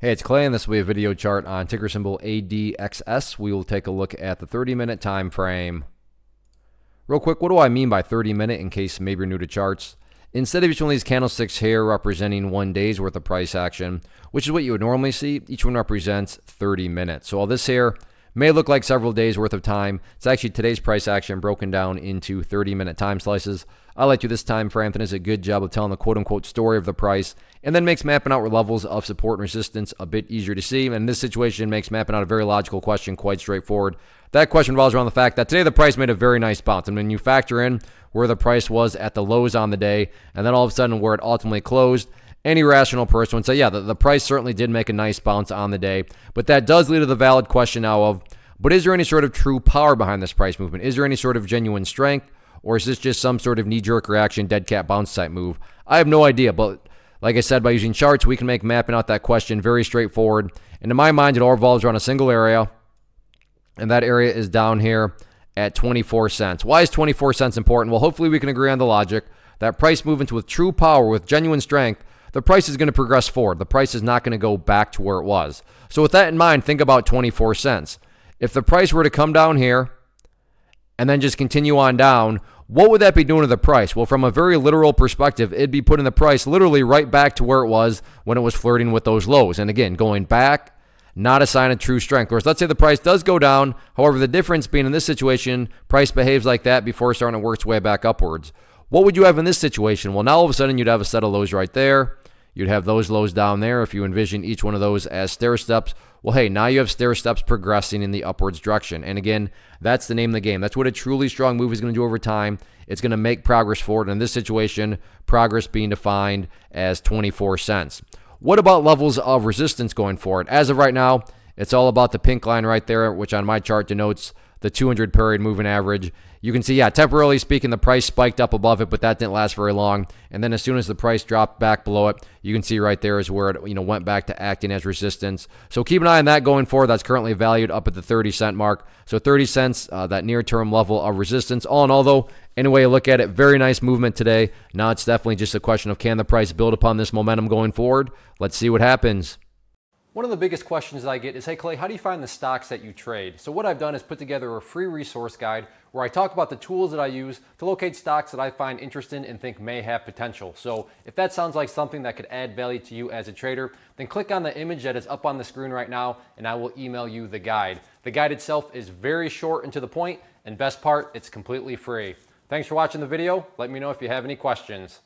Hey, it's Clay, and this will be a video chart on ticker symbol ADXS. We will take a look at the 30-minute time frame. Real quick, what do I mean by 30-minute in case maybe you're new to charts? Instead of each one of these candlesticks here representing 1 day's worth of price action, which is what you would normally see, each one represents 30 minutes. So all this here may look like several days worth of time. It's actually today's price action broken down into 30-minute time slices. I like to this time frame. It does a good job of telling the quote-unquote story of the price, and then makes mapping out levels of support and resistance a bit easier to see. And in this situation, makes mapping out a very logical question quite straightforward. That question revolves around the fact that today the price made a very nice bounce. And when you factor in where the price was at the lows on the day, and then all of a sudden where it ultimately closed, any rational person would say, yeah, the price certainly did make a nice bounce on the day. But that does lead to the valid question now of, but is there any sort of true power behind this price movement? Is there any sort of genuine strength? Or is this just some sort of knee-jerk reaction, dead cat bounce type move? I have no idea, but like I said, by using charts, we can make mapping out that question very straightforward. And in my mind, it all revolves around a single area, and that area is down here at 24 cents. Why is 24 cents important? Well, hopefully we can agree on the logic that price movements with true power, with genuine strength, the price is going to progress forward. The price is not going to go back to where it was. So with that in mind, think about 24 cents. If the price were to come down here and then just continue on down, what would that be doing to the price? Well, from a very literal perspective, it'd be putting the price literally right back to where it was when it was flirting with those lows. And again, going back, not a sign of true strength. Whereas let's say the price does go down. However, the difference being in this situation, price behaves like that before starting to work its way back upwards. What would you have in this situation? Well, now all of a sudden you'd have a set of lows right there. You'd have those lows down there if you envision each one of those as stair steps. Well, hey, now you have stair steps progressing in the upwards direction. And again, that's the name of the game. That's what a truly strong move is going to do over time. It's going to make progress forward. In this situation, progress being defined as 24 cents. What about levels of resistance going forward? As of right now, it's all about the pink line right there, which on my chart denotes the 200 period moving average. You can see, yeah, temporarily speaking, the price spiked up above it, but that didn't last very long. And then as soon as the price dropped back below it, you can see right there is where it went back to acting as resistance. So keep an eye on that going forward. That's currently valued up at the 30-cent mark. So 30 cents, that near-term level of resistance. All in all, though, any way you look at it, very nice movement today. Now it's definitely just a question of can the price build upon this momentum going forward? Let's see what happens. One of the biggest questions that I get is, hey Clay, how do you find the stocks that you trade? So what I've done is put together a free resource guide where I talk about the tools that I use to locate stocks that I find interesting and think may have potential. So if that sounds like something that could add value to you as a trader, then click on the image that is up on the screen right now and I will email you the guide. The guide itself is very short and to the point, and best part, it's completely free. Thanks for watching the video. Let me know if you have any questions.